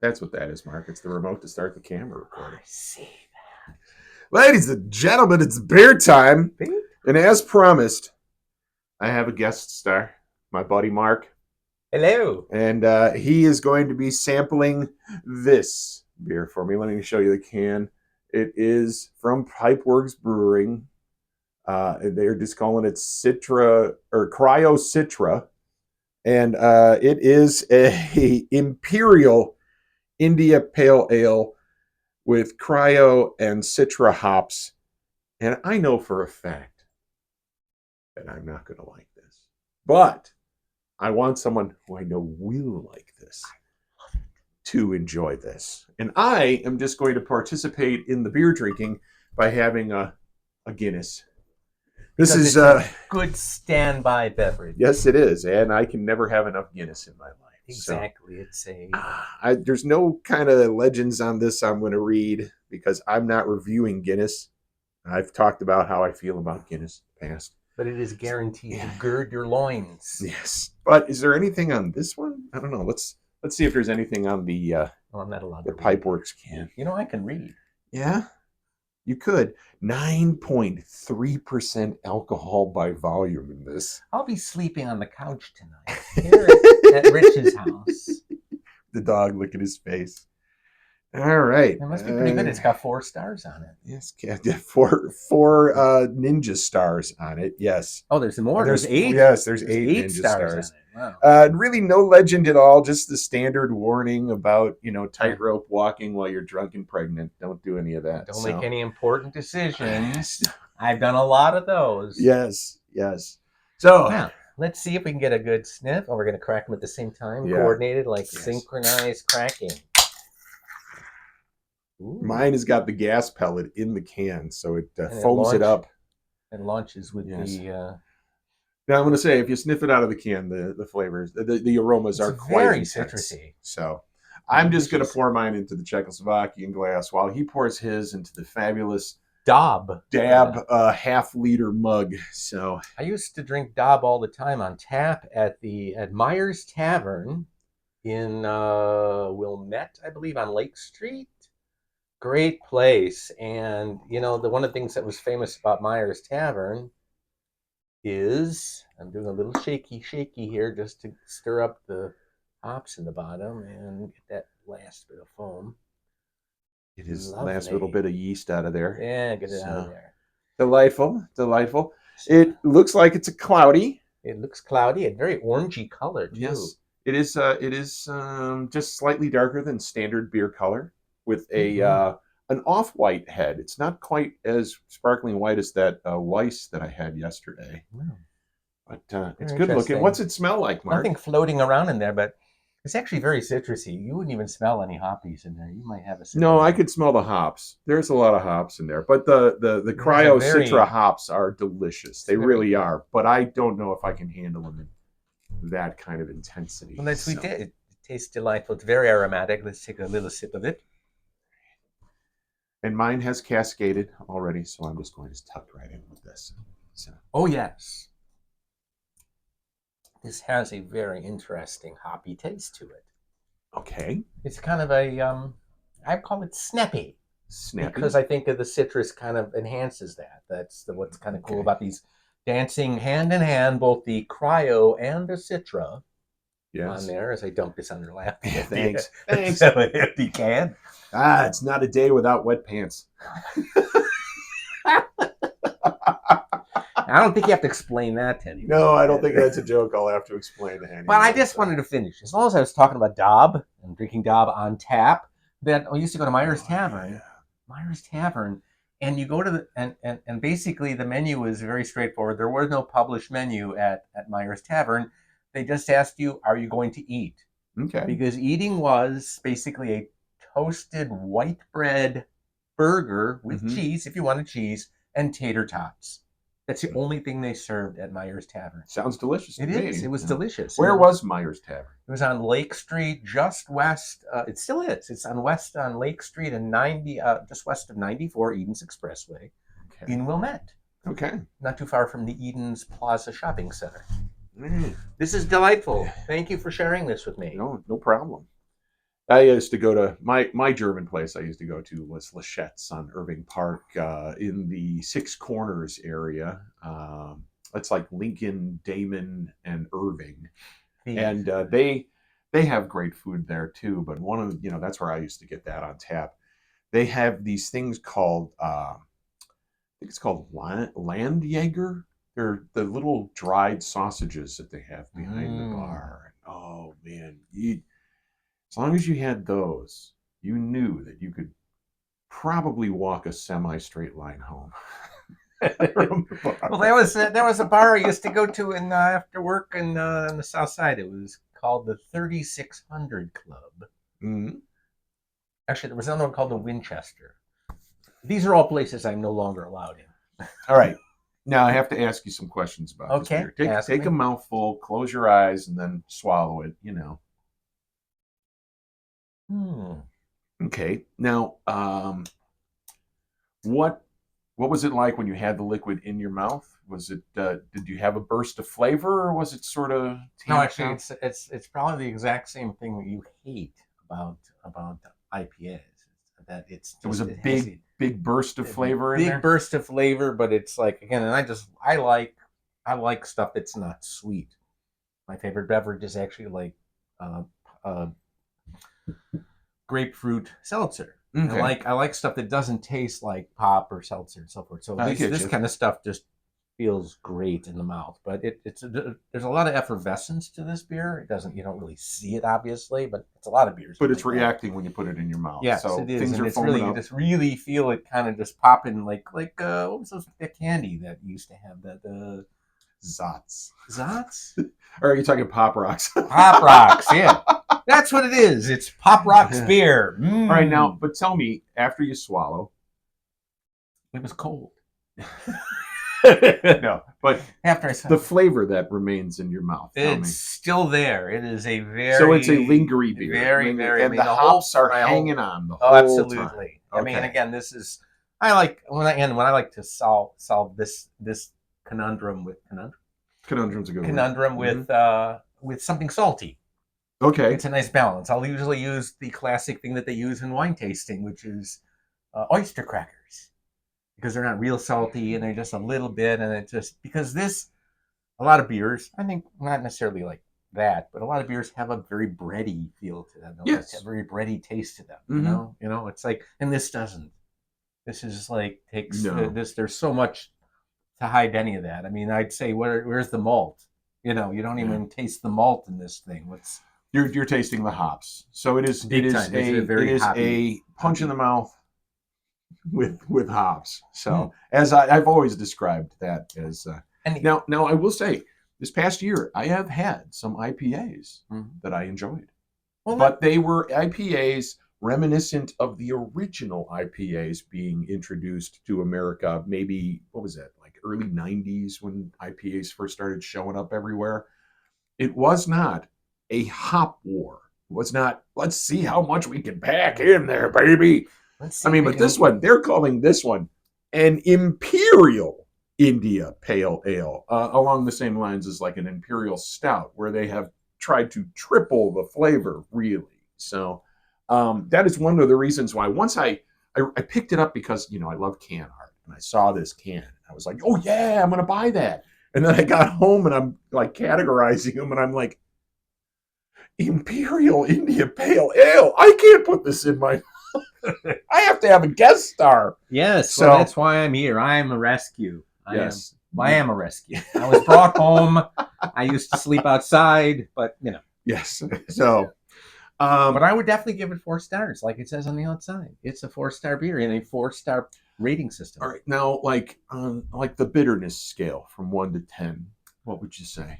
That's what that is, Mark. It's the remote to start the camera recording. I see that. Ladies and gentlemen, it's beer time. Beer? And as promised, I have a guest star, my buddy Mark. Hello. And he is going to be sampling this beer for me. Let me show you the can. It is from Pipeworks Brewing. They're just calling it Citra or Cryo-Citra. And it is a Imperial India Pale Ale with Cryo and Citra hops. And I know for a fact that I'm not going to like this. But I want someone who I know will like this to enjoy this. And I am just going to participate in the beer drinking by having a Guinness. This is a good standby beverage. Yes, it is. And I can never have enough Guinness in my life. Exactly. So, it's there's no kind of legends on this I'm going to read because I'm not reviewing Guinness. I've talked about how I feel about Guinness in the past. But it is guaranteed to gird your loins. Yes. But is there anything on this one? I don't know. Let's see if there's anything on the I'm not allowed the to Pipeworks can. You know, I can read. Yeah, you could. 9.3% alcohol by volume in this. I'll be sleeping on the couch tonight here at Rich's house. The dog licking his face. All right. It must be pretty good. It's got 4 stars on it. Yes, four ninja stars on it. Yes. Oh, there's more. There's 8. Yes, there's 8 ninja stars. Wow. Really no legend at all. Just the standard warning about, tightrope walking while you're drunk and pregnant. Don't do any of that. Don't make any important decisions. I've done a lot of those. Yes. So now, let's see if we can get a good sniff. Oh, we're going to crack them at the same time, coordinated, synchronized cracking. Ooh. Mine has got the gas pellet in the can, so it foams it up. And launches with the... Now, I'm going to say, if you sniff it out of the can, the flavors, the aromas are quite very intense. Citrusy. So I'm just going to pour mine into the Czechoslovakian glass while he pours his into the fabulous Dab half-liter mug. So I used to drink Dab all the time on tap at Myers Tavern in Wilmette, I believe, on Lake Street. Great place. And, one of the things that was famous about Myers Tavern is, I'm doing a little shaky here just to stir up the hops in the bottom and get that last bit of foam. Get his last little bit of yeast out of there. Yeah, get it out of there. Delightful. It looks like it's a cloudy. It looks cloudy and very orangey color, too. Yes. It is just slightly darker than standard beer color with an off-white head. It's not quite as sparkling white as that Weiss that I had yesterday. Wow. But it's good looking. What's it smell like, Mark? Nothing floating around in there, but it's actually very citrusy. You wouldn't even smell any hoppies in there. You might have a citrus. No, I could smell the hops. There's a lot of hops in there. But the Cryo-Citra hops are delicious. They really are. But I don't know if I can handle them in that kind of intensity. Well, we did. It tastes delightful. It's very aromatic. Let's take a little sip of it. And mine has cascaded already, so I'm just going to tuck right in with this. So. Oh, yes. This has a very interesting hoppy taste to it. Okay. It's kind of I call it snappy. Snappy? Because I think of the citrus kind of enhances that. That's what's kind of cool about these dancing hand in hand, both the Cryo and the Citra. Yes. On there as I dump this on your lap. Yeah, thanks. If you can. It's not a day without wet pants. I don't think you have to explain that to anyone. No, I don't think that's a joke I'll have to explain to anyone. But I just wanted to finish. As long as I was talking about Dab and drinking Dab on tap, that I used to go to Myers Tavern. Yeah. Myers Tavern. And you go to and basically the menu was very straightforward. There was no published menu at Myers Tavern. They just asked you, are you going to eat? Okay. Because eating was basically a toasted white bread burger with cheese, if you wanted cheese, and tater tots. That's the only thing they served at Myers Tavern. Sounds delicious to me. It is. It was delicious. Where was Myers Tavern? It was on Lake Street, just west. It still is. It's on Lake Street and just west of 94 Edens Expressway in Wilmette. Okay. Not too far from the Edens Plaza Shopping Center. This is delightful. Thank you for sharing this with me. No problem. I used to go to my German place. I used to go to was Lachette's on Irving Park in the Six Corners area. It's like Lincoln, Damon, and Irving, These. and they have great food there too. But one of that's where I used to get that on tap. They have these things called I think it's called Landjaeger. They're the little dried sausages that they have behind the Mm. bar. Oh man, as long as you had those, you knew that you could probably walk a semi-straight line home from the Well, bar. that was a bar I used to go to in after work on the South Side. It was called the 3600 Club. Mhm. Actually, there was another one called the Winchester. These are all places I'm no longer allowed in. All right. Now I have to ask you some questions about this Okay, beer. Take ask take a me. mouthful, close your eyes, and then swallow it. Hmm. Okay. Now, what what was it like when you had the liquid in your mouth? Was it did you have a burst of flavor, or was it sort of No, tamped actually, down? it's probably the exact same thing that you hate about IPAs. That it's It was a just it has big burst of a flavor in big there. burst of flavor, but it's like again, and I like stuff that's not sweet. My favorite beverage is actually like uh, uh, grapefruit seltzer. Okay, I like stuff that doesn't taste like pop or seltzer and so forth. So I this get this you. kind of stuff just feels great in the mouth. But there's a lot of effervescence to this beer. It doesn't you don't really see it obviously, but it's a a lot of beers are But it's like that. reacting when you put it in your mouth, Yes, it so is, things and are it's foaming really you up. just really feel it kind of just popping what was those that candy that used to have the Zots. Zots Or are you talking pop rocks? Pop Rocks, yeah. That's what it is. It's Pop Rocks All beer. right, now, Mmm. but tell me, after you swallow, It was cold. no, but After I saw the it, flavor that remains in your mouth. Tell it's me. still there. It is a So it's a very, lingery beer, very, very. I and mean, the hops are my whole. hanging on the Oh, whole time. absolutely. I mean, Okay, again, this is. I like when I like to solve this conundrum's a good word. conundrum Hmm. with something salty. Okay, It's a nice balance. I'll usually use the classic thing that they use in wine tasting, which is oyster crackers, because they're not real salty and they're just a little bit, and it just because this a lot of beers, I think not necessarily like that, but a lot of beers have a very bready feel to them. They'll just have a yes. very bready taste to them. Hmm. It's like, and this doesn't. This is like takes No, this. There's so much to hide any of that. I mean, I'd say where's the malt? You don't yeah. even taste the malt in this thing. What's You're tasting the hops, so it big is time? This is a it very is a punch in the hoppy. mouth with hops. Hmm. So as I've always described that as And now I will say this past year I have had some IPAs Mhm. that I enjoyed, Well, but they were IPAs reminiscent of the original IPAs being introduced to America. Maybe what was that, like early '90s when IPAs first started showing up everywhere. It was not a hop war. It was not, let's see how much we can pack in there, baby. let's I see if mean, we but this can. one, they're calling this one an Imperial India Pale Ale, along the same lines as like an Imperial Stout, where they have tried to triple the flavor, really. So that is one of the reasons why once I picked it up because, I love can art and I saw this can. I was like, oh, yeah, I'm going to buy that. And then I got home and I'm like categorizing them and I'm like, Imperial India Pale Ale. I can't put this in my. I have to have a guest star. Yes, well, So that's why I'm here. I am a rescue. yes, I am a rescue. I was brought home. I used to sleep outside, but yes. So But um, I would definitely give it 4 stars, like it says on the outside. It's a 4 star beer in a 4 star rating all system. right, now like on like the bitterness scale from 1 to 10, what would you say?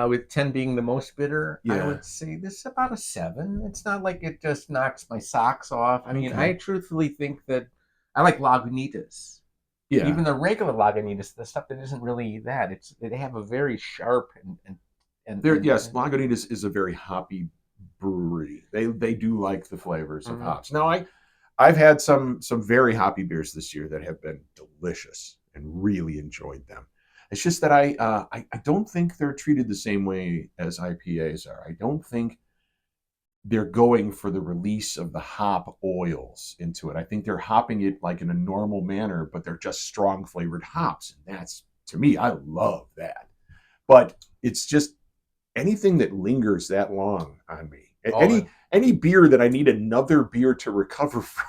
With 10 being the most bitter, I Yeah. would say this is about a 7. It's not like it just knocks my socks off. I mean, I Okay. truthfully think that I like Lagunitas. Yeah. Even the regular Lagunitas, the stuff that isn't really that, they have a very sharp Yes, and Lagunitas is a very hoppy brewery. They do like the flavors of mhm. hops. Now I've had some very hoppy beers this year that have been delicious and really enjoyed them. It's just that I don't think they're treated the same way as IPAs are. I don't think they're going for the release of the hop oils into it. I think they're hopping it like in a normal manner, but they're just strong flavored hops. And that's, to me, I love that. But it's just anything that lingers that long on me. Oh, Any beer that I need another beer to recover from.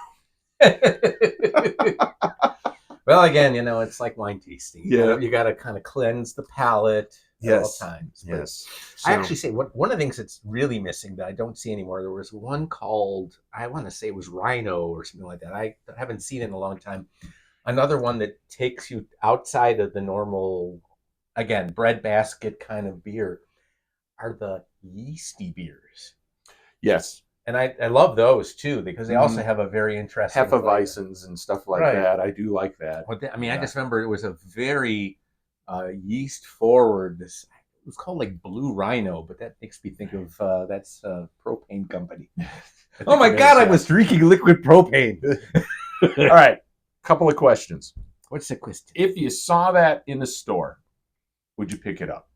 well, again, it's like wine tasting. Yeah. You got to kind of cleanse the palate at all times. But Yes. I actually say one of the things that's really missing that I don't see anymore. There was one called, I want to say it was Rhino or something like that. I haven't seen it in a long time. Another one that takes you outside of the normal, again, breadbasket kind of beer are the yeasty beers. Yes. And I love those too because they also Mhm. have a very interesting Hefeweizens and stuff like Right. that. I do like that. I mean, I Yeah. just remember it was a very yeast forward. This it was called like Blue Rhino, but that makes me think of that's a propane company. Oh my God, I was drinking liquid propane. All right, couple of questions. What's the question? If you saw that in the store, would you pick it up?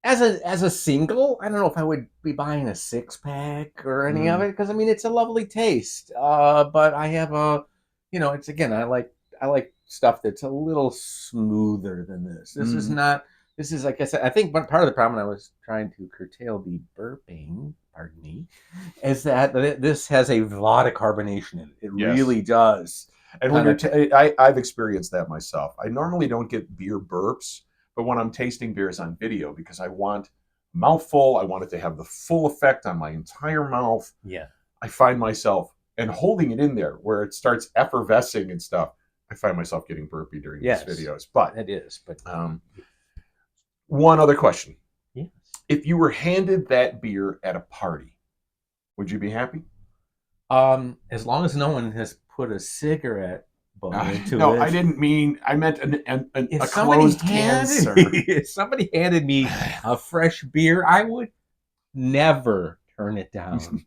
As a single, I don't know if I would be buying a 6-pack or any of it because I mean it's a lovely taste. But I have it's again I like stuff that's a little smoother than this. This is not. This is like I said. I think part of the problem I was trying to curtail the burping. Pardon me, is that this has a lot of carbonation in it. It really does. And when I've experienced that myself. I normally don't get beer burps. But when I'm tasting beers on video, because I want mouthful, I want it to have the full effect on my entire mouth. Yeah. I find myself, and holding it in there where it starts effervescing and stuff, I find myself getting burpy during these videos. But it is. But one other question. Yes. If you were handed that beer at a party, would you be happy? As long as no one has put a cigarette into no, it. I didn't mean. I meant a closed can, sir. If somebody handed me a fresh beer, I would never turn it down.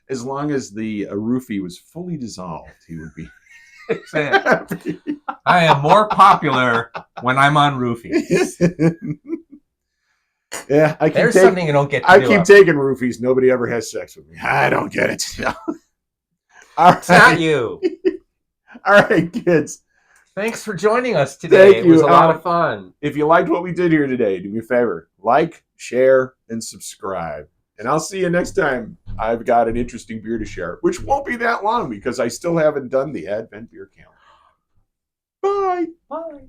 As long as the roofie was fully dissolved, he would be. I am more popular when I'm on roofies. Yeah, there's something you don't get. I keep taking roofies. Nobody ever has sex with me. I don't get it. It's not you. All right, kids. Thanks for joining us today. Thank you. It was a lot of fun. If you liked what we did here today, do me a favor. Like, share, and subscribe. And I'll see you next time. I've got an interesting beer to share, which won't be that long because I still haven't done the Advent beer calendar. Bye. Bye.